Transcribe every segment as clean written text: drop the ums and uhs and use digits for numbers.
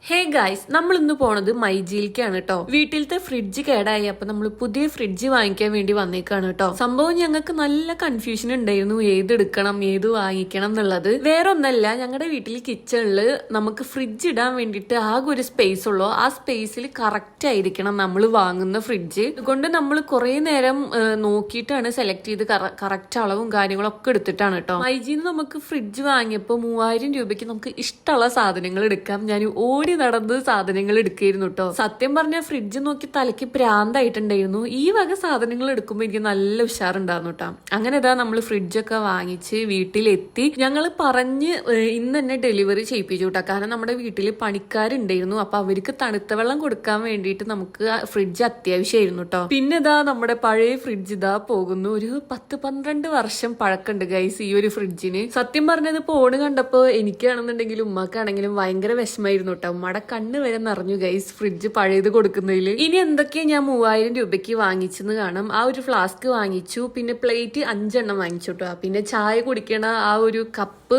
Hey guys, നമ്മൾ ഇന്ന് പോണത് മൈജിയിലേക്കാണ് കേട്ടോ. വീട്ടിലത്തെ ഫ്രിഡ്ജ് കേടായി, അപ്പൊ നമ്മൾ പുതിയ ഫ്രിഡ്ജ് വാങ്ങിക്കാൻ വേണ്ടി വന്നേക്കാണ് കേട്ടോ. സംഭവം ഞങ്ങൾക്ക് നല്ല കൺഫ്യൂഷൻ ഉണ്ടായിരുന്നു, ഏതെടുക്കണം ഏത് വാങ്ങിക്കണം എന്നുള്ളത്. വേറെ ഒന്നല്ല, ഞങ്ങളുടെ വീട്ടിൽ കിച്ചണില് നമുക്ക് ഫ്രിഡ്ജ് ഇടാൻ വേണ്ടിയിട്ട് ആകെ ഒരു സ്പേസ് ഉള്ളൂ. ആ സ്പേസിൽ കറക്റ്റ് ആയിരിക്കണം നമ്മൾ വാങ്ങുന്ന ഫ്രിഡ്ജ്. അതുകൊണ്ട് നമ്മൾ കുറെ നേരം നോക്കിയിട്ടാണ് സെലക്ട് ചെയ്ത് കറക്റ്റ് അളവും കാര്യങ്ങളൊക്കെ എടുത്തിട്ടാണ് കേട്ടോ. മൈജിന്ന് നമുക്ക് ഫ്രിഡ്ജ് വാങ്ങിയപ്പോൾ 3000 രൂപയ്ക്ക് നമുക്ക് ഇഷ്ടമുള്ള സാധനങ്ങൾ എടുക്കാം. ഞാൻ ഓടി നടന്ന് സാധനങ്ങൾ എടുക്കായിരുന്നു കേട്ടോ. സത്യം പറഞ്ഞാൽ ഫ്രിഡ്ജ് നോക്കി തലയ്ക്ക് പ്രാന്തായിട്ടുണ്ടായിരുന്നു. ഈ വക സാധനങ്ങൾ എടുക്കുമ്പോൾ എനിക്ക് നല്ല ഉഷാറുണ്ടായിരുന്നു കേട്ടോ. അങ്ങനെ ഇതാ നമ്മൾ ഫ്രിഡ്ജൊക്കെ വാങ്ങിച്ച് വീട്ടിലെത്തി. ഞങ്ങൾ പറഞ്ഞ് ഇന്ന് തന്നെ ഡെലിവറി ചെയ്യിപ്പിച്ചു കേട്ടോ. കാരണം നമ്മുടെ വീട്ടിൽ പണിക്കാരുണ്ടായിരുന്നു. അപ്പൊ അവർക്ക് തണുത്ത വെള്ളം കൊടുക്കാൻ വേണ്ടിയിട്ട് നമുക്ക് ഫ്രിഡ്ജ് അത്യാവശ്യമായിരുന്നു കേട്ടോ. പിന്നെ ഇതാ നമ്മുടെ പഴയ ഫ്രിഡ്ജ് ഇതാ പോകുന്നു. ഒരു 10-12 വർഷം പഴക്കമുണ്ട് ഗൈസ് ഈ ഒരു ഫ്രിഡ്ജിന്. സത്യം പറഞ്ഞത് ഫോണ് കണ്ടപ്പോ എനിക്കാണെന്നുണ്ടെങ്കിലും ഉമ്മക്കാണെങ്കിലും ഭയങ്കര വിഷമായിരുന്നു കേട്ടോ. ഉമ്മയുടെ കണ്ണ് വരെ നിറഞ്ഞു ഗൈസ് ഫ്രിഡ്ജ് പഴയത് കൊടുക്കുന്നതിൽ. ഇനി എന്തൊക്കെയാ ഞാൻ 3000 രൂപയ്ക്ക് വാങ്ങിച്ചെന്ന് കാണാം. ആ ഒരു ഫ്ലാസ്ക് വാങ്ങിച്ചു, പിന്നെ പ്ലേറ്റ് 5 എണ്ണം വാങ്ങിച്ചു കേട്ടോ. പിന്നെ ചായ കുടിക്കണ ആ ഒരു കപ്പ്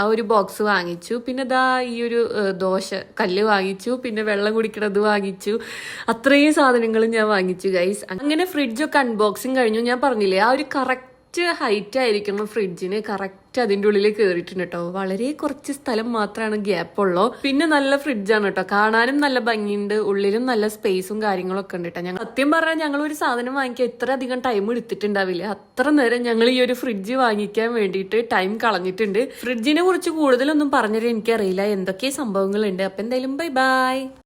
ആ ഒരു ബോക്സ് വാങ്ങിച്ചു. പിന്നെ ദാ ഈ ഒരു ദോശ കല്ല് വാങ്ങിച്ചു. പിന്നെ വെള്ളം കുടിക്കണത് വാങ്ങിച്ചു. അത്രയും സാധനങ്ങൾ ഞാൻ വാങ്ങിച്ചു ഗൈസ്. അങ്ങനെ ഫ്രിഡ്ജൊക്കെ അൺബോക്സിങ് കഴിഞ്ഞു. ഞാൻ പറഞ്ഞില്ലേ, ആ ഒരു കറക്റ്റ് ഹൈറ്റ് ആയിരിക്കണം ഫ്രിഡ്ജിന്. കറക്റ്റ് അതിന്റെ ഉള്ളിൽ കയറിയിട്ടുണ്ട് കേട്ടോ. വളരെ കുറച്ച് സ്ഥലം മാത്രമാണ് ഗ്യാപ്പ് ഉള്ളൂ. പിന്നെ നല്ല ഫ്രിഡ്ജാണ് കേട്ടോ. കാണാനും നല്ല ഭംഗിയുണ്ട്, ഉള്ളിലും നല്ല സ്പേസും കാര്യങ്ങളൊക്കെ ഉണ്ട് കേട്ടോ. ഞങ്ങൾ സത്യം പറഞ്ഞാൽ ഞങ്ങൾ ഒരു സാധനം വാങ്ങിക്കാൻ ഇത്ര അധികം ടൈം എടുത്തിട്ടുണ്ടാവില്ല. അത്ര നേരം ഞങ്ങൾ ഈ ഒരു ഫ്രിഡ്ജ് വാങ്ങിക്കാൻ വേണ്ടിയിട്ട് ടൈം കളഞ്ഞിട്ടുണ്ട്. ഫ്രിഡ്ജിനെ കുറിച്ച് കൂടുതലൊന്നും പറഞ്ഞുതരാൻ എനിക്കറിയില്ല, എന്തൊക്കെ സംഭവങ്ങളുണ്ട്. അപ്പൊ എന്തായാലും ബൈ ബൈ.